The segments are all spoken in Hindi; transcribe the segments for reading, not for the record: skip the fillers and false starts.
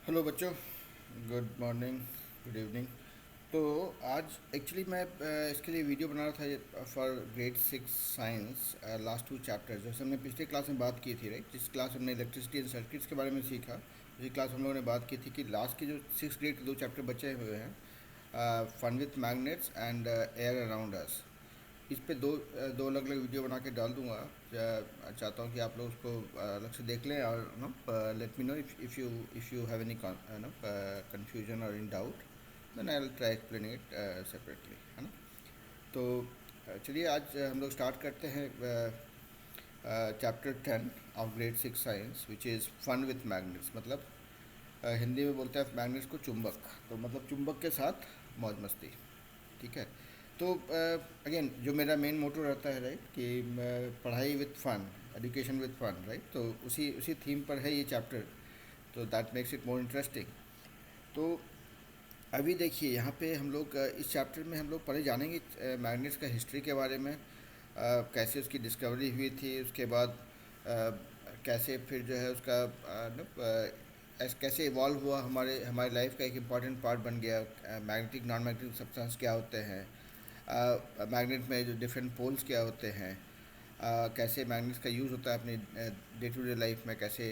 हेलो बच्चों। Good morning, good evening. तो आज एक्चुअली मैं इसके लिए वीडियो बना रहा था for grade 6 science. Last 2 chapters जैसे हमने पिछले क्लास में बात की थी, राइट। जिस क्लास हमने इलेक्ट्रिसिटी एंड सर्किट्स के बारे में सीखा, उसी क्लास हम लोगों ने बात की थी कि लास्ट के जो 6 ग्रेड के 2 चैप्टर बचे हुए हैं, fun with magnets and air around us. इस पे दो अलग अलग वीडियो बना के डाल दूंगा। चाहता हूँ कि आप लोग उसको अलग से देख लें और no let me know if you have any no confusion और in doubt, then I will try explaining it separately, है ना। तो चलिए आज हम लोग स्टार्ट करते हैं chapter 10 of grade 6 science, which is fun with magnets. मतलब हिंदी में बोलते हैं मैग्नेट्स को चुंबक, तो मतलब चुंबक के साथ मौज मस्ती। ठीक है। तो अगेन जो मेरा मेन मोटो रहता है, राइट, कि पढ़ाई with fun, education with fun, right. तो उसी उसी थीम पर है ये चैप्टर। तो that makes it more interesting. तो अभी देखिए यहाँ पे हम लोग इस चैप्टर में हम लोग पढ़े जानेंगे मैग्नेट्स का हिस्ट्री के बारे में। कैसे उसकी डिस्कवरी हुई थी, उसके बाद कैसे फिर जो है उसका कैसे इवॉल्व हुआ, हमारे हमारी लाइफ का एक इम्पॉर्टेंट पार्ट बन गया। मैग्नेटिक नॉन मैग्नेटिक सब्सटेंस क्या होते हैं, मैग्नेट में जो डिफरेंट पोल्स क्या होते हैं, कैसे मैग्नेट्स का यूज़ होता है अपनी डे टू डे लाइफ में, कैसे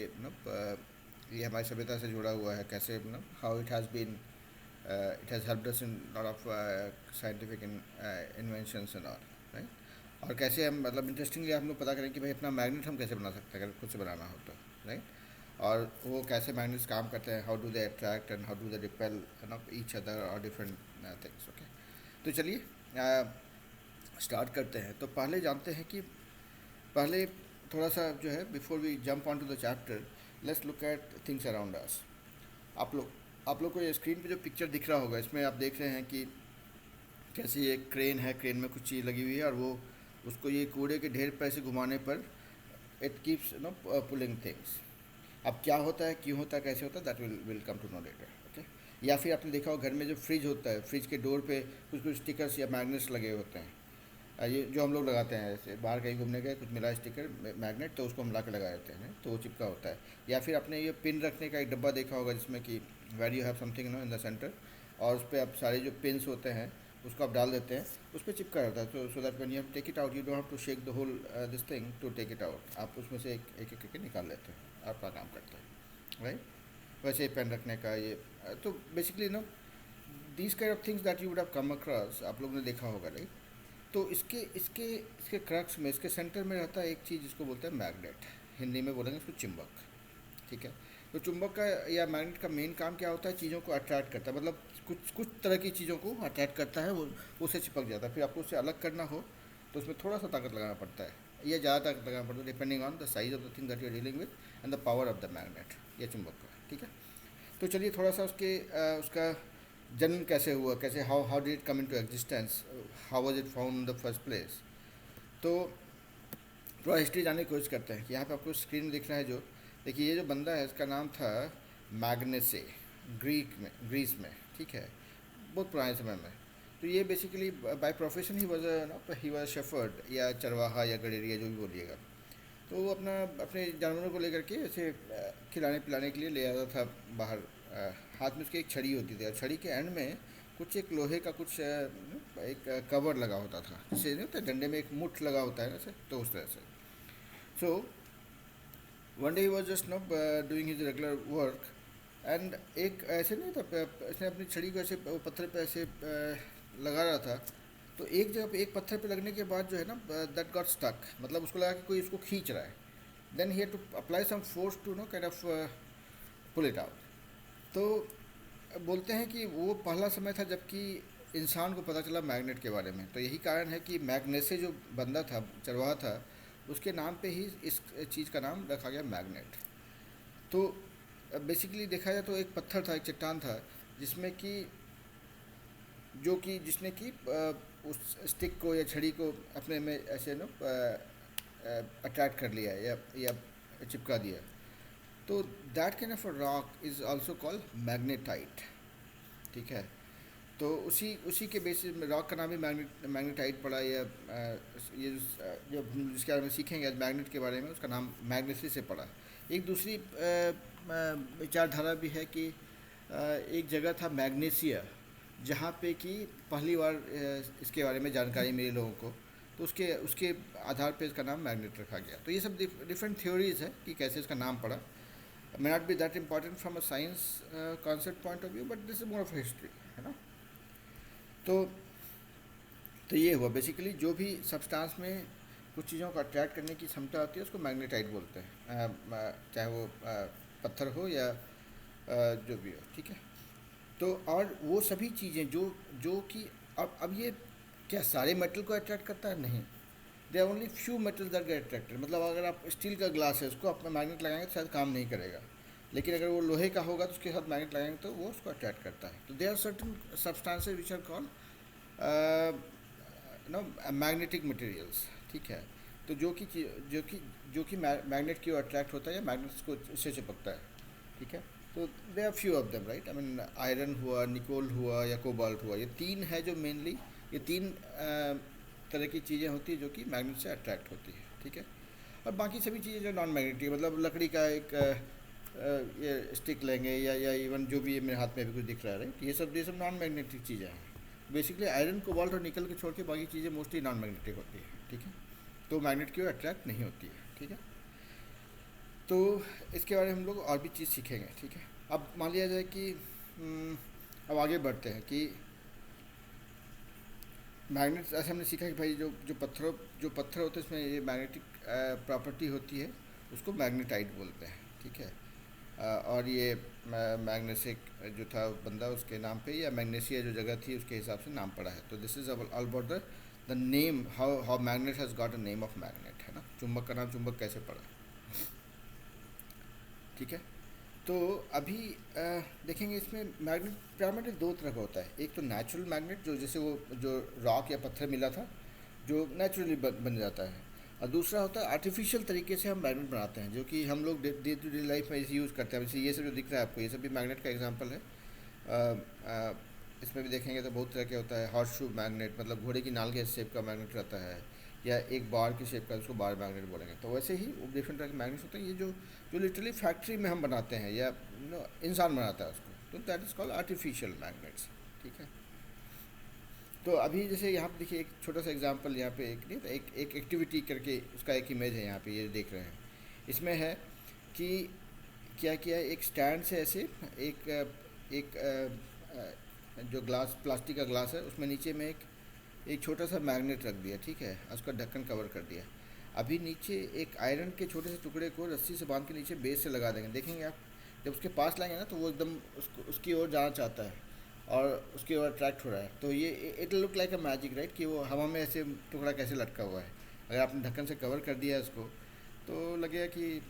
ये हमारी सभ्यता से जुड़ा हुआ है, कैसे how it has been it has helped us in lot of scientific inventions and all, right. और कैसे हम मतलब इंटरेस्टिंगली हम लोग पता करें कि भाई अपना मैग्नेट हम कैसे बना सकते हैं अगर खुद से बनाना हो तो, राइट। और वो कैसे मैग्नेट्स काम करते हैं, how do they attract and how do they repel each other और डिफरेंट थिंग्स। ओके। तो चलिए स्टार्ट करते हैं। तो पहले जानते हैं कि पहले थोड़ा सा जो है, before we jump on to the chapter, let's look at things around us. आप लोग आप लोग को ये स्क्रीन पे जो पिक्चर दिख रहा होगा, इसमें आप देख रहे हैं कि कैसे ये क्रेन है, क्रेन में कुछ चीज़ लगी हुई है और वो उसको ये कूड़े के ढेर पर ऐसे घुमाने पर इट कीप्स पुलिंग थिंग्स। अब क्या होता है, क्यों होता है, कैसे होता है, that will come to know later. Okay. या फिर आपने देखा हो घर में जो फ्रिज होता है, फ्रिज के डोर पे कुछ कुछ स्टिकर्स या मैग्नेट्स लगे होते हैं। ये जो हम लोग लगाते हैं, ऐसे बाहर कहीं घूमने गए, कुछ मिला स्टिकर मैग्नेट, तो उसको हम ला के लगा देते हैं, तो वो चिपका होता है। या फिर आपने ये पिन रखने का एक डब्बा देखा होगा जिसमें कि where you have something in the centre, और उस पर आप सारे जो पिन्स होते हैं उसको आप डाल देते हैं, उस पर चिपका रहता है। तो so that when you have take it out, you don't have to shake the whole this thing to take it out. आप उसमें से एक एक करके निकाल लेते हैं, आपका काम करता है, राइट। वैसे ही पेन रखने का ये तो basically these kind of things that you would have come across, आप लोगों ने देखा होगा, राइट। तो इसके इसके इसके क्रक्स में, इसके सेंटर में रहता है एक चीज़ जिसको बोलते हैं मैग्नेट। हिंदी में बोलेंगे उसको चुंबक। ठीक है। तो चुंबक का या मैग्नेट का मेन काम क्या होता है, चीज़ों को अट्रैक्ट करता है। मतलब कुछ कुछ तरह की चीज़ों को अट्रैक्ट करता है, वो उससे चिपक जाता है। फिर आपको उससे अलग करना हो तो उसमें थोड़ा सा ताकत लगाना पड़ता है या ज़्यादा ताकत लगाना पड़ता है, depending on the size of the thing that you are dealing with and the power of the magnet या चुंबक का। ठीक है। तो चलिए थोड़ा सा उसका जन्म कैसे हुआ, कैसे how how did it come into existence, how was it found in the first place. तो थोड़ा हिस्ट्री जानने की कोशिश करते हैं कि यहाँ पे आपको स्क्रीन में दिख रहा है जो, देखिए ये जो बंदा है इसका नाम था मैग्नेसे, ग्रीस में। ठीक है। बहुत पुराने समय में। तो ये basically by profession he was shepherd या चरवाहा या गडेरिया जो भी बोलिएगा। तो वो अपने जानवरों को लेकर के ऐसे खिलाने पिलाने के लिए ले आता था बाहर। हाथ में उसकी एक छड़ी होती थी और छड़ी के एंड में कुछ एक लोहे का कुछ एक कवर लगा होता था, जैसे नहीं होता डंडे में एक मुठ लगा होता है ना, ऐसे तो उस तरह से। So one day he was just know doing his regular work, and एक ऐसे नहीं था इसने अपनी छड़ी को ऐसे पत्थर पे ऐसे लगा रहा था। तो एक जगह पे एक पत्थर पे लगने के बाद जो है ना, दैट गॉट स्टक, मतलब उसको लगा कि कोई इसको खींच रहा है। Then he had to apply some force to know kind of pull it out. तो बोलते हैं कि वो पहला समय था जबकि इंसान को पता चला मैग्नेट के बारे में। तो यही कारण है कि मैग्नेसे जो बंदा था, चरवाहा था, उसके नाम पे ही इस चीज़ का नाम रखा गया मैग्नेट। तो बेसिकली देखा जाए तो एक पत्थर था, एक चट्टान था, जिसमें कि जिसने कि उस स्टिक को या छड़ी को अपने में ऐसे अट्रैक्ट कर लिया या चिपका दिया। तो that kind of a rock is also called magnetite. ठीक है। तो उसी उसी के बेसिस में रॉक का नाम भी मैग्नेटाइट पड़ा, या ये जो हम जिसके बारे में सीखेंगे आज मैग्नेट के बारे में, उसका नाम मैग्नेसी से पड़ा। एक दूसरी विचारधारा भी है कि एक जगह था मैग्नीशिया, जहाँ पे कि पहली बार इसके बारे में जानकारी मिली लोगों को, तो उसके उसके आधार पे इसका नाम मैग्नेट रखा गया। तो ये सब डिफरेंट थ्योरीज है कि कैसे इसका नाम पड़ा। May not be that important from a science concept point of view, but this is more of history, है ना। तो तो ये हुआ बेसिकली, जो भी सब्सटेंस में कुछ चीज़ों को अट्रैक्ट करने की क्षमता होती है उसको मैग्नेटाइट बोलते हैं, चाहे वो पत्थर हो या जो भी हो, ठीक है। तो और वो सभी चीज़ें जो जो कि अब ये क्या सारे मेटल को अट्रैक्ट करता है? नहीं, they are only few metal that get attracted. मतलब अगर आप स्टील का ग्लास है, उसको आप मैग्नेट लगाएंगे तो शायद काम नहीं करेगा, लेकिन अगर वो लोहे का होगा तो उसके साथ मैग्नेट लगाएंगे तो वो उसको अट्रैक्ट करता है। तो they are certain substances which are called no magnetic materials, ठीक है। तो जो कि मैग्नेट की ओर अट्रैक्ट होता है या मैग्नेट को उससे चिपकता है, ठीक है। तो they are few of them, right. I mean iron हुआ, निकोल हुआ या कोबाल्ट हुआ, ये तीन है जो मेनली, ये तीन तरह की चीज़ें होती हैं जो कि मैग्नेट से अट्रैक्ट होती है, ठीक है। और बाकी सभी चीज़ें जो नॉन मैग्नेटिक, मतलब लकड़ी का एक ये स्टिक लेंगे या इवन जो भी मेरे हाथ में अभी कुछ दिख रहा है, राइट, ये सब नॉन मैग्नेटिक चीज़ें हैं। बेसिकली आयरन, कोबाल्ट और निकल के छोड़ के बाकी चीज़ें मोस्टली नॉन मैग्नेटिक होती है, ठीक है। तो मैग्नेट की ओर अट्रैक्ट नहीं होती है, ठीक है। तो इसके बारे में हम लोग और भी चीज़ सीखेंगे, ठीक है। अब मान लिया जाए कि अब आगे बढ़ते हैं कि मैग्नेट, ऐसे हमने सीखा कि भाई जो पत्थर होते हैं उसमें ये मैग्नेटिक प्रॉपर्टी होती है, उसको मैग्नेटाइट बोलते हैं, ठीक है। और ये मैग्नेसिक जो था बंदा, उसके नाम पे, या मैग्नेशिया जो जगह थी उसके हिसाब से नाम पड़ा है। तो this is all about the name, how magnet has got a name of magnet, है ना। चुंबक का नाम चुंबक कैसे पड़ा, ठीक है। तो अभी देखेंगे इसमें मैग्नेट प्राइमरी दो तरह का होता है। एक तो नेचुरल मैग्नेट, जो जैसे वो जो रॉक या पत्थर मिला था जो नेचुरली बन जाता है, और दूसरा होता है आर्टिफिशियल तरीके से हम मैग्नेट बनाते हैं, जो कि हम लोग डे टू डे लाइफ में इसे यूज़ करते हैं। जैसे ये सब जो दिख रहा है आपको, ये सब भी मैग्नेट का एग्जांपल है। इसमें भी देखेंगे तो बहुत तरह के होता है। हॉर्स शू मैग्नेट, मतलब घोड़े की नाल के शेप का मैग्नेट रहता है, या एक बार की शेप का, उसको बार मैग्नेट बोलेंगे। तो वैसे ही डिफरेंट तरह के मैग्नेट्स होते हैं, ये जो लिटरली फैक्ट्री में हम बनाते हैं या इंसान बनाता है उसको, तो that is called artificial magnets, ठीक है। तो अभी जैसे यहाँ पे देखिए एक छोटा सा एग्जांपल, यहाँ पे एक नहीं तो एक एक्टिविटी करके उसका एक इमेज है यहाँ पे, ये देख रहे हैं। इसमें है कि क्या किया है, एक स्टैंड से ऐसे एक एक जो ग्लास, प्लास्टिक का ग्लास है, उसमें नीचे में एक छोटा सा मैग्नेट रख दिया, ठीक है, उसका ढक्कन कवर कर दिया। अभी नीचे एक आयरन के छोटे से टुकड़े को रस्सी से बांध के नीचे बेस से लगा देंगे। देखेंगे आप जब उसके पास लाएंगे ना, तो वो एकदम उसकी ओर जाना चाहता है और उसकी ओर अट्रैक्ट हो रहा है। तो ये it look like a magic, right, कि वो हवा में ऐसे टुकड़ा कैसे लटका हुआ है। अगर आपने ढक्कन से कवर कर दिया है उसको, तो लगेगा कि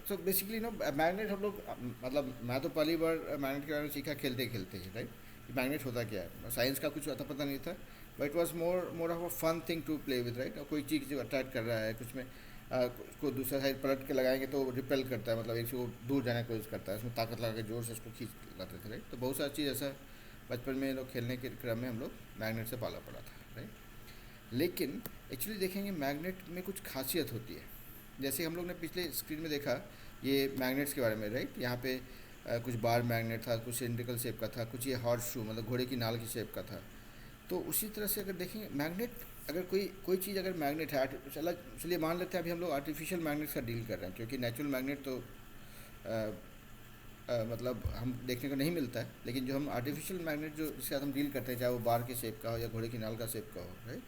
सो बेसिकली नो मैग्नेट हम लोग, मतलब मैं तो पहली बार मैग्नेट के बारे में सीखा खेलते खेलते ही, राइट, कि मैग्नेट होता क्या है। साइंस का कुछ अता पता नहीं था, but it was more of a fun thing to play with, right. और कोई चीज़ जो अट्रैक्ट कर रहा है कुछ में, उसको दूसरा साइड पलट के लगाएंगे तो रिपेल करता है, मतलब एक से वो दूर जाने की कोशिश करता है, उसमें ताकत लगा के जोर से उसको खींच लाते थे, राइट। तो बहुत सारी चीज़ ऐसा बचपन में लोग खेलने के क्रम में हम लोग मैग्नेट से पाला पड़ा था, राइट। लेकिन एक्चुअली देखेंगे मैग्नेट में कुछ खासियत होती है। जैसे हम लोग ने पिछले स्क्रीन में देखा ये मैग्नेट्स के बारे में, राइट। यहाँ पे कुछ बार मैग्नेट था, कुछ सिलिंड्रिकल शेप का था, कुछ ये हॉर्स शू मतलब घोड़े की नाल की शेप का था। तो उसी तरह से अगर देखेंगे मैग्नेट, अगर कोई चीज़ अगर मैग्नेट है, चलिए मान लेते हैं अभी हम लोग आर्टिफिशियल मैग्नेट का डील कर रहे हैं, क्योंकि नेचुरल मैग्नेट तो मतलब हम देखने को नहीं मिलता है। लेकिन जो हम आर्टिफिशियल मैग्नेट जो जिसके साथ हम डील करते हैं, चाहे वो बार के शेप का हो या घोड़े की नाल का शेप का हो, राइट।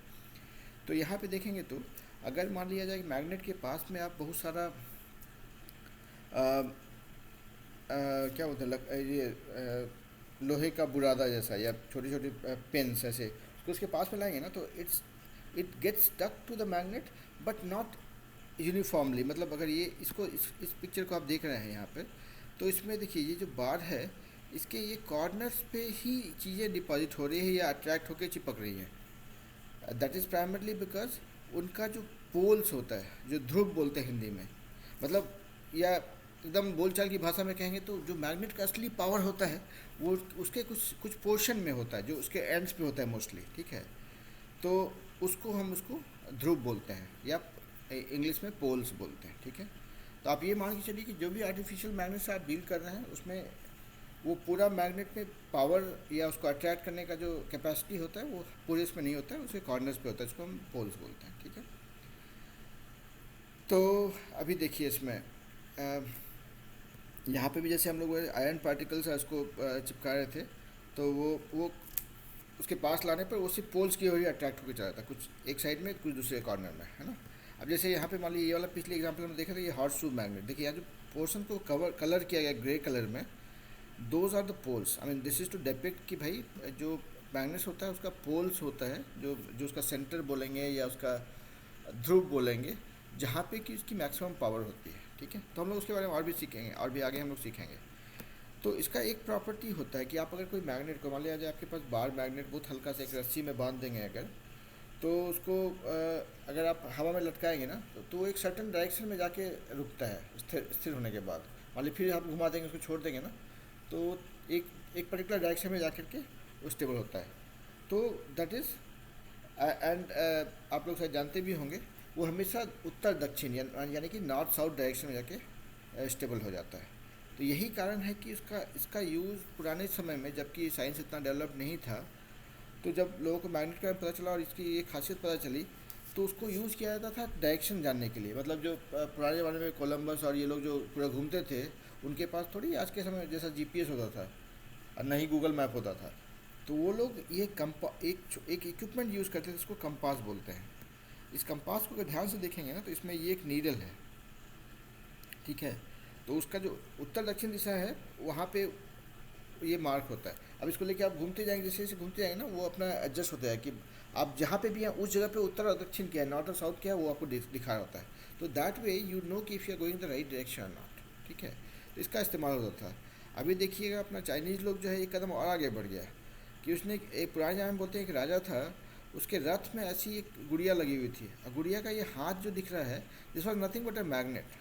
तो यहाँ पे देखेंगे तो अगर मान लिया जाए कि मैग्नेट के पास में आप बहुत सारा क्या बोलते हैं, ये लोहे का बुरादा जैसा या छोटी छोटी पेन्स ऐसे उसको उसके पास में लाएंगे ना, तो it gets stuck to the magnet but not uniformly. मतलब अगर ये इसको इस पिक्चर को आप देख रहे हैं यहाँ पे, तो इसमें देखिए ये जो बार है, इसके ये कॉर्नर्स पे ही चीज़ें डिपॉजिट हो रही है या अट्रैक्ट होकर चिपक रही हैं। दैट इज़ प्राइमरली बिकॉज उनका जो पोल्स होता है, जो ध्रुव बोलते हैं हिंदी में, मतलब या एकदम बोलचाल की भाषा में कहेंगे तो जो मैग्नेट का असली पावर होता है वो उसके कुछ पोर्शन में होता है, जो उसके एंड्स पे होता है मोस्टली, ठीक है। तो उसको हम उसको ध्रुव बोलते हैं या इंग्लिश में पोल्स बोलते हैं, ठीक है। तो आप ये मान के चलिए कि जो भी आर्टिफिशियल मैग्नेट से आप डील कर रहे हैं उसमें वो पूरा मैग्नेट में पावर या उसको अट्रैक्ट करने का जो कैपेसिटी होता है वो पूरे इसमें नहीं होता है, उसके कॉर्नर्स पे होता है, इसको हम पोल्स बोलते हैं। ठीक है, तो अभी देखिए इसमें यहाँ पे भी जैसे हम लोग आयरन पार्टिकल्स है उसको चिपका रहे थे, तो वो उसके पास लाने पर वो सिर्फ पोल्स की ओर ही अट्रैक्ट होकर चला जाता, कुछ एक साइड में कुछ दूसरे कॉर्नर में, है ना। अब जैसे यहाँ पे मान लीजिए ये वाला पिछले एग्जाम्पल में देखा था, ये हॉर्स शू मैग्नेट, देखिए यहाँ जो पोर्शन को कलर किया गया ग्रे कलर में, those are the poles. I mean this is to depict कि भाई जो मैग्नेट्स होता है उसका पोल्स होता है, जो जो उसका सेंटर बोलेंगे या उसका ध्रुव बोलेंगे, जहाँ पे कि उसकी मैक्सिमम पावर होती है। ठीक है, तो हम लोग उसके बारे में और भी सीखेंगे, और भी आगे हम लोग सीखेंगे। तो इसका एक प्रॉपर्टी होता है कि आप अगर कोई मैग्नेट को मान लिया जाए आपके पास बार मैग्नेट बहुत हल्का सा एक रस्सी में बांध देंगे अगर, तो उसको अगर आप हवा में लटकाएंगे ना तो वो एक सर्टन डायरेक्शन में जाके रुकता है स्थिर होने के बाद। मान लीजिए फिर आप घुमा देंगे उसको छोड़ देंगे ना तो एक एक पर्टिकुलर डायरेक्शन में जा कर के वो स्टेबल होता है। तो दैट इज़ एंड आप लोग शायद जानते भी होंगे वो हमेशा उत्तर दक्षिण यानी कि नॉर्थ साउथ डायरेक्शन में जाके स्टेबल हो जाता है। तो यही कारण है कि इसका यूज़ पुराने समय में, जबकि साइंस इतना डेवलप नहीं था, तो जब लोगों को मैग्नेट का पता चला और इसकी ये खासियत पता चली तो उसको यूज़ किया जाता था डायरेक्शन जानने के लिए। मतलब जो पुराने ज़माने में कोलंबस और ये लोग जो पूरा घूमते थे उनके पास थोड़ी आज के समय जैसा जीपीएस होता था और ना ही गूगल मैप होता था, तो वो लोग ये एक इक्विपमेंट यूज़ करते थे जिसको कंपास बोलते हैं। इस कंपास को अगर ध्यान से देखेंगे ना तो इसमें ये एक नीडल है। ठीक है, तो उसका जो उत्तर दक्षिण दिशा है वहाँ पे ये मार्क होता है। अब इसको लेके आप घूमते जाएंगे, जैसे जैसे घूमते जाएंगे ना वो अपना एडजस्ट होता है कि आप जहाँ पे भी हैं उस जगह पे उत्तर और दक्षिण क्या है, नॉर्थ और साउथ क्या है, वो आपको दिखा रहा होता है। तो दैट वे यू नो कि if you are going the right direction और नॉट। ठीक है, तो इसका इस्तेमाल होता था। अभी देखिएगा अपना चाइनीज़ लोग जो है एक कदम और आगे बढ़ गया कि उसने एक पुराने ज़माने में बोलते हैं एक राजा था, उसके रथ में ऐसी एक गुड़िया लगी हुई थी और गुड़िया का ये हाथ जो दिख रहा है this was nothing but a magnet.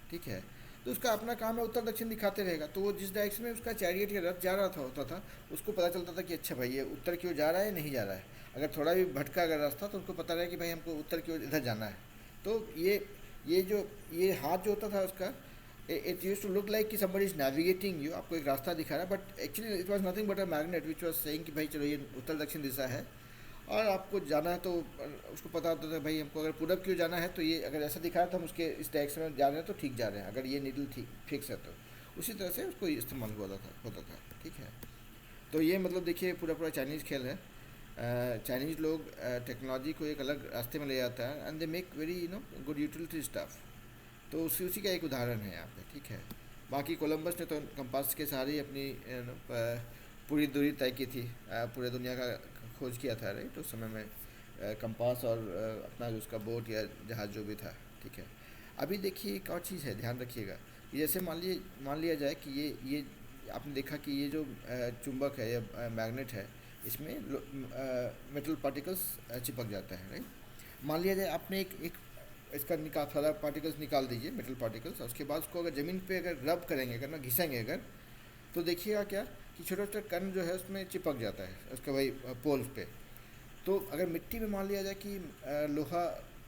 ठीक है, तो उसका अपना काम है उत्तर दक्षिण दिखाते रहेगा, तो वो जिस डायरेक्शन में उसका चैरियट या रथ जा रहा होता था उसको पता चलता था कि अच्छा भाई ये उत्तर की ओर जा रहा है नहीं जा रहा है। अगर थोड़ा भी भटका अगर रास्ता तो उनको पता रहे कि भाई हमको उत्तर की ओर इधर जाना है। तो ये हाथ जो होता था उसका, it use to look like कि समबडी इज नेविगेटिंग यू, आपको एक रास्ता दिखा रहा है, but actually it was nothing but a magnet which was saying कि भाई चलो ये उत्तर दक्षिण दिशा है और आपको जाना है। तो उसको पता होता था भाई हमको अगर पूरब की ओर जाना है तो ये अगर ऐसा दिखा रहा है तो हम उसके इस डायरेक्शन में जा रहे हैं तो ठीक जा रहे हैं, अगर ये नीडल ठीक फिक्स है तो उसी तरह से उसको इस्तेमाल होता था। ठीक है, तो ये मतलब देखिए पूरा पूरा चाइनीज़ खेल है। चाइनीज़ लोग टेक्नोलॉजी को एक अलग रास्ते में ले जाता है and they make very good utility stuff. तो उसी का एक उदाहरण है यहाँ पे। ठीक है, बाकी कोलंबस ने तो कंपास के सहारे ही अपनी पूरी दूरी तय की थी, पूरे दुनिया का खोज किया था राइट उस समय में, कंपास और अपना जो उसका बोट या जहाज़ जो भी था। ठीक है, अभी देखिए एक और चीज़ है, ध्यान रखिएगा। जैसे मान लिया जाए कि ये आपने देखा कि ये जो चुंबक है या मैग्नेट है इसमें मेटल पार्टिकल्स चिपक जाता है राइट। मान लिया जाए आपने एक इसका थोड़ा पार्टिकल्स निकाल दीजिए मेटल पार्टिकल्स, और उसके बाद उसको अगर ज़मीन पे अगर रब करेंगे, अगर ना घिसेंगे अगर, तो देखिएगा क्या कि छोटा छोटा कण जो है उसमें चिपक जाता है उसके वही पोल्स पे। तो अगर मिट्टी में मान लिया जाए कि लोहा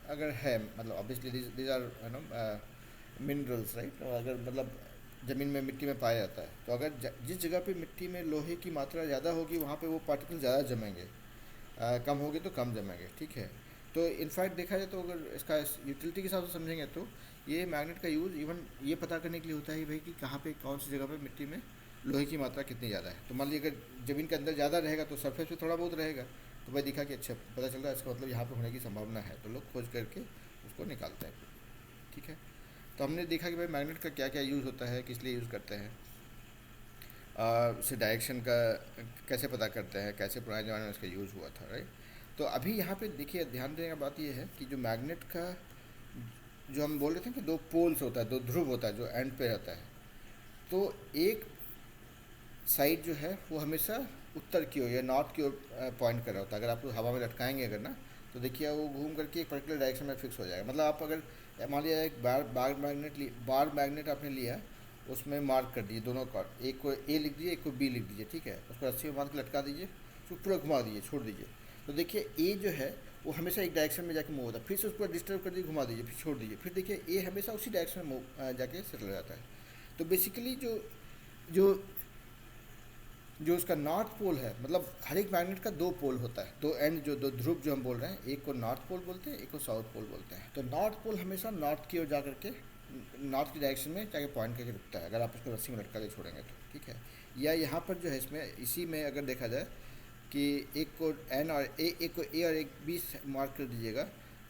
अगर है, मतलब obviously these are minerals right, अगर मतलब ज़मीन में मिट्टी में पाया जाता है, तो अगर जिस जगह पे मिट्टी में लोहे की मात्रा ज़्यादा होगी वहाँ पे वो पार्टिकल ज़्यादा जमेंगे, कम होगी तो कम जमेंगे। ठीक है, तो इनफैक्ट देखा जाए तो अगर इसका यूटिलिटी के हिसाब से समझेंगे तो ये मैग्नेट का यूज़ इवन ये पता करने के लिए होता है भाई कि कहाँ पे कौन सी जगह पे मिट्टी में लोहे की मात्रा कितनी ज़्यादा है। तो मान लीजिए अगर ज़मीन के अंदर ज़्यादा रहेगा तो सरफेस पे थोड़ा बहुत रहेगा, तो भाई दिखा कि अच्छा पता चल रहा है इसका मतलब यहाँ पे होने की संभावना है, तो लोग खोज करके उसको निकालते हैं। ठीक है, तो हमने देखा कि भाई मैग्नेट का क्या क्या यूज़ होता है, किस लिए यूज़ करते हैं, उससे डायरेक्शन का कैसे पता करते हैं, कैसे पुराने ज़माने में इसका यूज़ हुआ था राइट। तो अभी यहाँ पे देखिए ध्यान देने का बात ये है कि जो मैग्नेट का जो हम बोल रहे थे कि दो पोल्स होता है, दो ध्रुव होता है जो एंड पे रहता है, तो एक साइड जो है वो हमेशा उत्तर की ओर या नॉर्थ की ओर पॉइंट कर रहा होता है। अगर आप हवा में लटकाएंगे अगर ना तो देखिए वो घूम करके एक पर्टिकुलर डायरेक्शन में फिक्स हो जाएगा। मतलब आप अगर मान लिया एक बार मैग्नेट आपने लिया, उसमें मार्क कर दीजिए दोनों कॉर्ड, एक को ए लिख दीजिए एक को बी लिख दीजिए। ठीक है, उसको रस्सी में बांध के लटका दीजिए, उसको पूरा घुमा दीजिए, छोड़ दीजिए। तो देखिए ए जो है वो हमेशा एक डायरेक्शन में जाके मूव होता है, फिर से उसको डिस्टर्ब कर दीजिए, घुमा दीजिए, फिर छोड़ दीजिए, फिर देखिए ए हमेशा उसी डायरेक्शन में मूव जाके सेटल हो जाता है। तो बेसिकली जो जो जो उसका नॉर्थ पोल है, मतलब हर एक मैग्नेट का दो पोल होता है, दो एंड, जो दो ध्रुव जो हम बोल रहे हैं, एक को नॉर्थ पोल बोलते हैं, एक को साउथ पोल बोलते हैं। तो नॉर्थ पोल हमेशा नॉर्थ की ओर जा करके, नॉर्थ की डायरेक्शन में जाके पॉइंट करके रुकता है, अगर आप उसको रस्सी में लटका के छोड़ेंगे तो, ठीक है। या यहाँ पर जो है इसमें, इसी में अगर देखा जाए कि एक को एन और ए, एक को ए और एक बी मार्क कर दीजिएगा,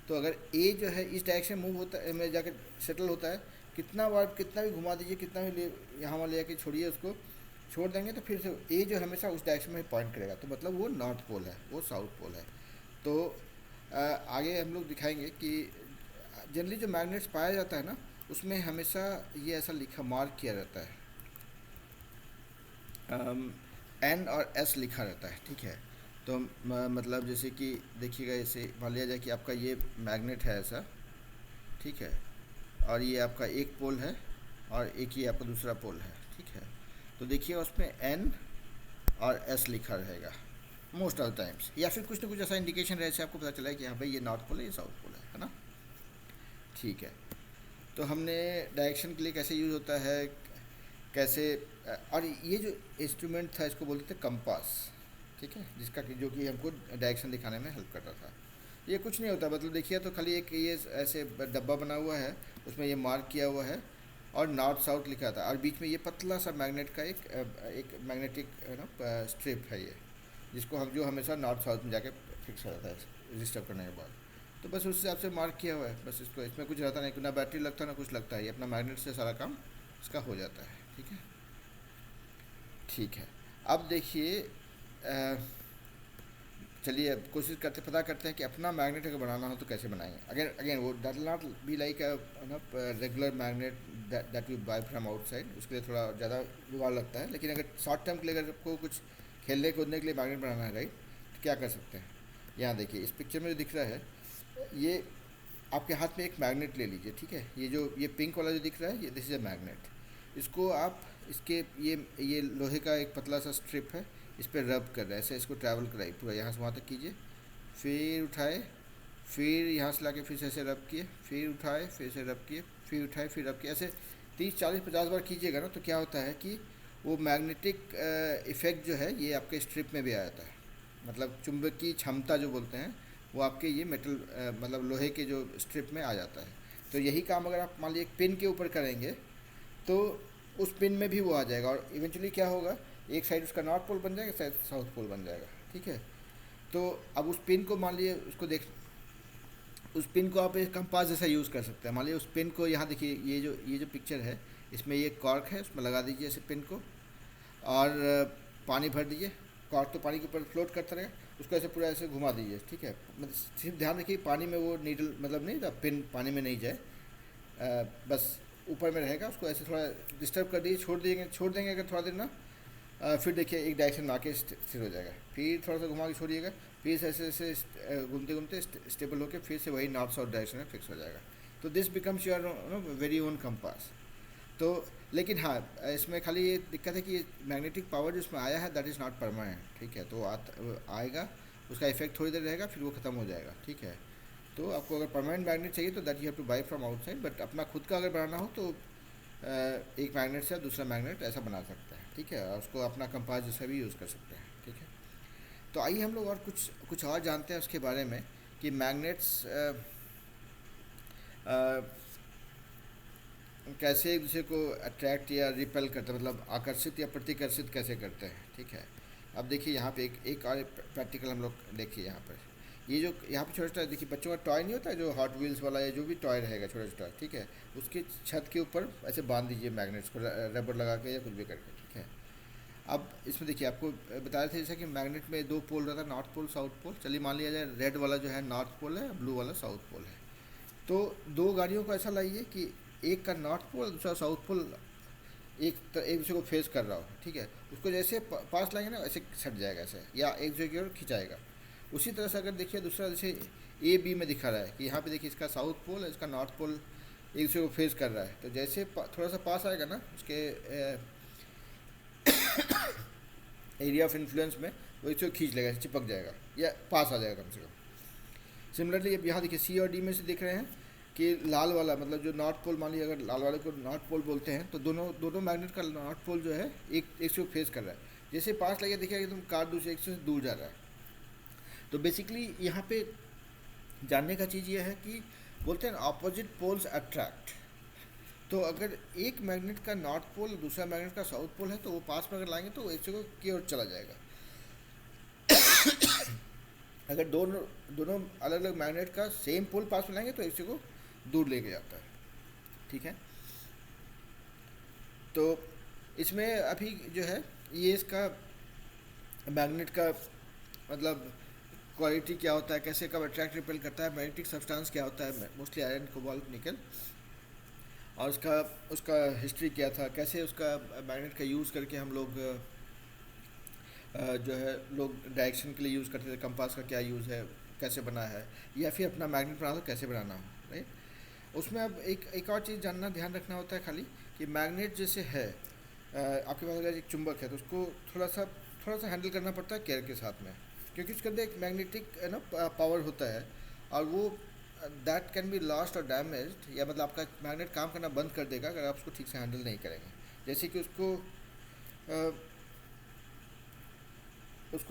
तो अगर ए जो है इस डायरेक्शन मूव होता है, में जाके सेटल होता है, कितना बार कितना भी घुमा दीजिए, कितना भी ले यहाँ वहाँ ले जाके छोड़िए, उसको छोड़ देंगे तो फिर से ए जो हमेशा उस डायरेक्शन में पॉइंट करेगा, तो मतलब वो नॉर्थ पोल है, वो साउथ पोल है। तो आगे हम लोग दिखाएंगे कि जनरली जो मैग्नेट्स पाया जाता है ना, उसमें हमेशा ये ऐसा लिखा मार्क किया रहता है, एन और एस लिखा रहता है, ठीक है। तो मतलब जैसे कि देखिएगा, जैसे मान लिया जाए कि आपका ये मैग्नेट है ऐसा, ठीक है, और ये आपका एक पोल है और एक ही आपका दूसरा पोल है, ठीक है। तो देखिए उसमें एन और एस लिखा रहेगा मोस्ट ऑफ द टाइम्स, या फिर कुछ ना कुछ ऐसा इंडिकेशन रहे से आपको पता चला है कि हाँ भाई ये नॉर्थ पोल है, ये साउथ पोल है ना, ठीक है। तो हमने डायरेक्शन के लिए कैसे यूज़ होता है, कैसे, और ये जो इंस्ट्रूमेंट था इसको बोलते थे कंपास, ठीक है, जिसका कि जो कि हमको डायरेक्शन दिखाने में हेल्प करता था। ये कुछ नहीं होता, मतलब देखिए तो खाली एक ये ऐसे डब्बा बना हुआ है, उसमें ये मार्क किया हुआ है और नॉर्थ साउथ लिखा था, और बीच में ये पतला सा मैग्नेट का एक मैग्नेटिक ना स्ट्रिप है ये, जिसको हम जो हमेशा नॉर्थ साउथ में जाके फिक्स हो जाता है रजिस्टर करने के बाद। तो बस उस हिसाब से मार्क किया हुआ है, बस इसको, इसमें कुछ रहता नहीं, ना बैटरी लगता ना कुछ लगता है, ये अपना मैग्नेट से सारा काम इसका हो जाता है, ठीक है। ठीक है, अब देखिए, चलिए अब कोशिश करते पता करते हैं कि अपना मैग्नेट अगर बनाना हो तो कैसे बनाएंगे। अगेन अगेन वो that will not be like regular magnet that you buy from outside, उसके लिए थोड़ा ज़्यादा जुगाड़ लगता है। लेकिन अगर शॉर्ट टर्म के लिए अगर आपको कुछ खेलने कूदने के लिए मैग्नेट बनाना है, राइट, तो क्या कर सकते हैं। यहाँ देखिए इस पिक्चर में जो दिख रहा है, ये आपके हाथ में एक मैग्नेट ले लीजिए, ठीक है। ये पिंक वाला जो दिख रहा है, ये दिस इज़ अ मैग्नेट। इसको आप इसके ये लोहे का एक पतला सा स्ट्रिप है, इस पर रब कर रहा है, ऐसे इसको ट्रैवल कराइए पूरा, यहाँ से वहाँ तक कीजिए, फिर उठाए, फिर यहाँ से लाके फिर से ऐसे रब किए, फिर उठाए, फिर से रब किए, फिर उठाए, फिर रब किए, ऐसे 30 40 50 बार कीजिएगा ना, तो क्या होता है कि वो मैग्नेटिक इफ़ेक्ट जो है ये आपके स्ट्रिप में भी आ जाता है, मतलब चुंबकीय क्षमता जो बोलते हैं, वो आपके ये मेटल मतलब लोहे के जो स्ट्रिप में आ जाता है। तो यही काम अगर आप मान लीजिए एक पिन के ऊपर करेंगे, तो उस पिन में भी वो आ जाएगा, और इवेंचुअली क्या होगा, एक साइड उसका नॉर्थ पोल बन जाएगा, साइड साउथ पोल बन जाएगा, ठीक है। तो अब उस पिन को मान लिए उसको देख, उस पिन को आप एक कंपास जैसा यूज़ कर सकते हैं। मान लीजिए उस पिन को, यहाँ देखिए ये जो पिक्चर है, इसमें ये कॉर्क है, उसमें लगा दीजिए ऐसे पिन को, और पानी भर दीजिए, कॉर्क तो पानी के ऊपर फ्लोट करता रहेगा, उसको ऐसे पूरा ऐसे घुमा दीजिए, ठीक है। मतलब सिर्फ ध्यान रखिए पानी में वो नीडल मतलब नहीं, पिन पानी में नहीं जाए, बस ऊपर में रहेगा, उसको ऐसे थोड़ा डिस्टर्ब कर दीजिए, छोड़ देंगे अगर थोड़ा देर ना, फिर देखिए एक डायरेक्शन में आके स्थिर हो जाएगा, फिर थोड़ा सा घुमा के छोड़िएगा, फिर से ऐसे ऐसे घूमते घूमते स्टेबल होकर फिर से वही नॉर्थ साउथ डायरेक्शन में फिक्स हो जाएगा। तो this becomes your very own compass. तो लेकिन हाँ, इसमें खाली ये दिक्कत है कि मैग्नेटिक पावर जो इसमें आया है दैट इज़ नॉट परमानेंट, ठीक है। तो आएगा, उसका इफेक्ट थोड़ी देर रहेगा, फिर वो ख़त्म हो जाएगा, ठीक है। तो आपको अगर परमानेंट मैग्नेट चाहिए तो that you have two by from outside, but अपना खुद का अगर बनाना हो तो एक मैग्नेट से दूसरा मैग्नेट ऐसा बना सकता है, ठीक है, और उसको अपना कंपास जैसा भी यूज़ कर सकते हैं, ठीक है। तो आइए हम लोग और कुछ और जानते हैं उसके बारे में कि मैग्नेट्स कैसे एक दूसरे को अट्रैक्ट या रिपेल करते हैं, मतलब आकर्षित या प्रतिकर्षित कैसे करते हैं, ठीक है। अब देखिए यहाँ पे एक और प्रैक्टिकल हम लोग देखिए यहाँ पर, ये जो यहाँ पे छोटा छोटा देखिए बच्चों का टॉय नहीं होता है, जो हॉट व्हील्स वाला या जो भी टॉय रहेगा छोटा छोटा, ठीक है, उसके छत के ऊपर ऐसे बांध दीजिए मैग्नेट्स को रबर लगा के या कुछ भी करके, ठीक है। अब इसमें देखिए आपको बताया था जैसा कि मैग्नेट में दो पोल रहता है, नॉर्थ पोल साउथ पोल। चलिए मान लिया जाए रेड वाला जो है नॉर्थ पोल है, ब्लू वाला साउथ पोल है। तो दो गाड़ियों को ऐसा लाइए कि एक का नॉर्थ पोल दूसरा साउथ पोल एक दूसरे को फेस कर रहा हो, ठीक है। उसको जैसे पास लाएंगे ना ऐसे सट जाएगा ऐसे, या एक दूसरे की ओर खिंचाएगा। उसी तरह से अगर देखिए दूसरा जैसे ए बी में दिखा रहा है कि यहाँ पे देखिए इसका साउथ पोल है, इसका नॉर्थ पोल एक दूसरे को फेस कर रहा है, तो जैसे थोड़ा सा पास आएगा ना उसके एरिया ऑफ इन्फ्लुएंस में, वो इसको खींच लेगा, चिपक जाएगा या पास आ जाएगा कम से कम। सिमिलरली अब यहाँ देखिए सी और डी में से देख रहे हैं कि लाल वाला मतलब जो नॉर्थ पोल, मान लीजिए अगर लाल वाले को नॉर्थ पोल बोलते हैं तो दोनों दोनों मैग्नेट का नॉर्थ पोल जो है एक से फेस कर रहा है। जैसे पास लगे देखिए एकदम कार दूसरे एक से दूर जा रहा है। तो बेसिकली यहाँ पे जानने का चीज़ ये है कि बोलते हैं ऑपोजिट पोल्स अट्रैक्ट। तो अगर एक मैग्नेट का नॉर्थ पोल दूसरा मैग्नेट का साउथ पोल है तो वो पास में अगर लाएंगे तो वो एक जगह की ओर चला जाएगा। अगर दोनों दोनों अलग अलग मैग्नेट का सेम पोल पास में लाएंगे तो एक जगह दूर लेके जाता है। ठीक है, तो इसमें अभी जो है ये इसका मैग्नेट का मतलब क्वालिटी क्या होता है, कैसे कब अट्रैक्ट रिपेल करता है, मैग्नेटिक सब्सटेंस क्या होता है, मोस्टली आयरन कोबाल्ट निकल, और उसका उसका हिस्ट्री क्या था, कैसे उसका मैग्नेट का यूज़ करके हम लोग जो है लोग डायरेक्शन के लिए यूज़ करते थे, कंपास का क्या यूज़ है, कैसे बना है, या फिर अपना मैग्नेट बनाना तो कैसे बनाना हो, राइट। उसमें अब एक और चीज़ जानना ध्यान रखना होता है खाली कि मैग्नेट जैसे है आपके पास अगर एक चुंबक है तो उसको थोड़ा सा हैंडल करना पड़ता है केयर के साथ में, क्योंकि उसके अंदर एक मैग्नेटिक है ना पावर होता है, और वो दैट कैन बी लॉस्ट और डैमेज्ड, या मतलब आपका मैग्नेट काम करना बंद कर देगा अगर आप उसको ठीक से हैंडल नहीं करेंगे। जैसे कि उसको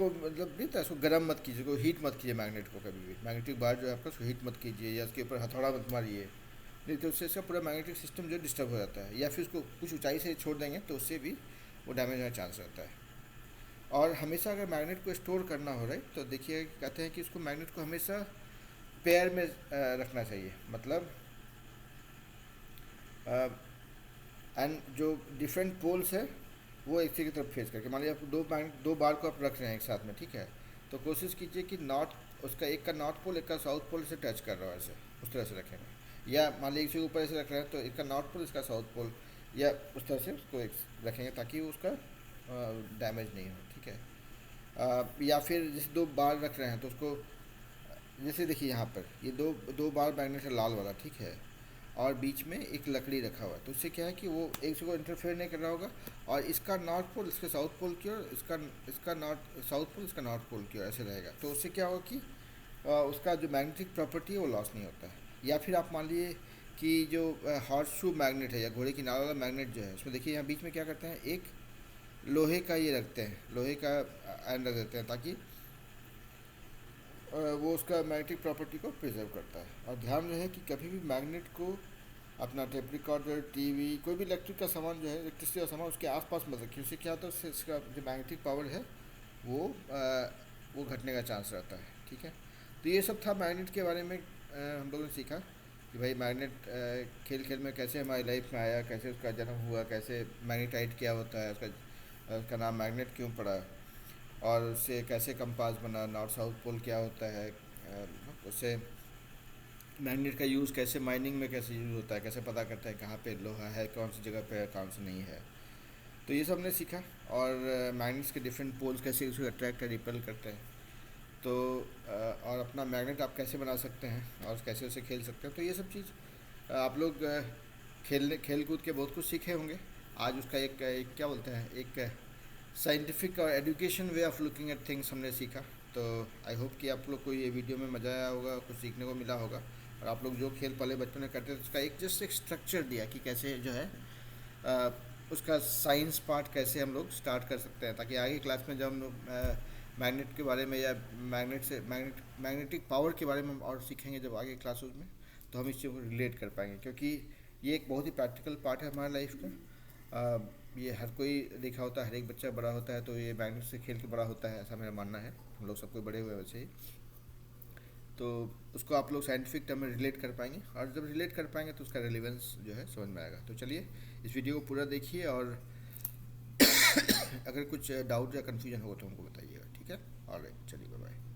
मतलब नहीं था, उसको गर्म मत कीजिए, उसको हीट मत कीजिए मैग्नेट को कभी भी, मैग्नेटिक बार जो है आपका उसको हीट मत कीजिए, या उसके ऊपर हथौड़ा मत मारिए, नहीं तो उससे इसका पूरा मैग्नेटिक सिस्टम जो डिस्टर्ब हो जाता है, या फिर उसको कुछ ऊंचाई से छोड़ देंगे तो उससे भी वो डैमेज होने का चांस रहता है। और हमेशा अगर मैग्नेट को स्टोर करना हो, राइट, तो देखिए कहते हैं कि उसको मैग्नेट को हमेशा पेयर में रखना चाहिए, मतलब एंड जो डिफरेंट पोल्स है वो एक से की तरफ फेस करके, मान लीजिए आप दो बार को आप रख रहे हैं एक साथ में, ठीक है, तो कोशिश कीजिए कि नॉर्थ उसका एक का नॉर्थ पोल एक का साउथ पोल से टच कर रहा है, ऐसे उस तरह से रखेंगे, या मान लीजिए एक ऊपर ऐसे रख रहे हैं तो एक का नॉर्थ पोल इसका साउथ पोल, या उस तरह से उसको एक रखेंगे ताकि उसका डैमेज नहीं हो, ठीक है। या फिर जैसे दो बार रख रहे हैं तो उसको जैसे देखिए यहाँ पर ये दो बार मैग्नेट है लाल वाला, ठीक है, और बीच में एक लकड़ी रखा हुआ है, तो उससे क्या है कि वो एक से को इंटरफेयर नहीं कर रहा होगा, और इसका नॉर्थ पोल इसके साउथ पोल की ओर, इसका नॉर्थ साउथ पोल इसका नॉर्थ पोल की ओर ऐसे रहेगा, तो उससे क्या होगा कि उसका जो मैग्नेटिक प्रॉपर्टी है वो लॉस नहीं होता है। या फिर आप मान लीजिए कि जो हॉर्स शू मैग्नेट है या घोड़े की नाल वाला मैग्नेट जो है, उसमें देखिए यहाँ बीच में क्या करते हैं, एक लोहे का ये रखते हैं, लोहे का आयरन रख देते हैं ताकि वो उसका मैग्नेटिक प्रॉपर्टी को प्रिजर्व करता है। और ध्यान रहे कि कभी भी मैग्नेट को अपना टेप रिकॉर्डर, टीवी, कोई भी इलेक्ट्रिक का सामान जो है, इलेक्ट्रिसिटी का सामान उसके आसपास मत रखिए, उससे क्या होता है, उससे इसका जो मैग्नेटिक पावर है वो घटने का चांस रहता है, ठीक है। तो ये सब था मैग्नेट के बारे में, हम लोगों ने सीखा कि भाई मैग्नेट खेल खेल में कैसे हमारी लाइफ में आया, कैसे उसका जन्म हुआ, कैसे मैग्नेटाइट क्या होता है, उसका नाम मैग्नेट क्यों पड़ा, और उससे कैसे कंपास बना, नॉर्थ साउथ पोल क्या होता है, उससे मैग्नेट का यूज़ कैसे माइनिंग में कैसे यूज़ होता है, कैसे पता करता है कहाँ पे लोहा है, कौन सी जगह पे है, कौन सी नहीं है। तो ये सब हमने सीखा, और मैग्नेट्स के डिफरेंट पोल्स कैसे उसको अट्रैक्ट या रिपेल करते हैं, तो और अपना मैग्नेट आप कैसे बना सकते हैं और कैसे उसे खेल सकते हैं। तो ये सब चीज़ आप लोग खेल कूद के बहुत कुछ सीखे होंगे। आज उसका एक क्या बोलते हैं, एक साइंटिफिक और education way of looking at things हमने सीखा। तो आई होप कि आप लोग को ये वीडियो में मज़ा आया होगा, कुछ सीखने को मिला होगा, और आप लोग जो खेल पहले बचपन में करते थे उसका एक जस्ट एक स्ट्रक्चर दिया कि कैसे जो है उसका साइंस पार्ट कैसे हम लोग स्टार्ट कर सकते हैं, ताकि आगे क्लास में जब हम लोग मैग्नेट के बारे में या मैग्नेटिक पावर के बारे में और सीखेंगे जब आगे क्लासेस में, तो हम इस चीज़ को रिलेट कर पाएंगे, क्योंकि ये एक बहुत ही प्रैक्टिकल पार्ट है हमारे लाइफ का। ये हर कोई देखा होता है, हर एक बच्चा बड़ा होता है तो ये मैग्नेट से खेल के बड़ा होता है, ऐसा मेरा मानना है। हम लोग सब कोई बड़े हुए वैसे ही, तो उसको आप लोग साइंटिफिक टर्म में रिलेट कर पाएंगे, और जब रिलेट कर पाएंगे तो उसका रिलेवेंस जो है समझ में आएगा। तो चलिए इस वीडियो को पूरा देखिए, और अगर कुछ डाउट या कन्फ्यूजन हो तो हमको बताइएगा, ठीक है। ऑलराइट, चलिए बाय बाय।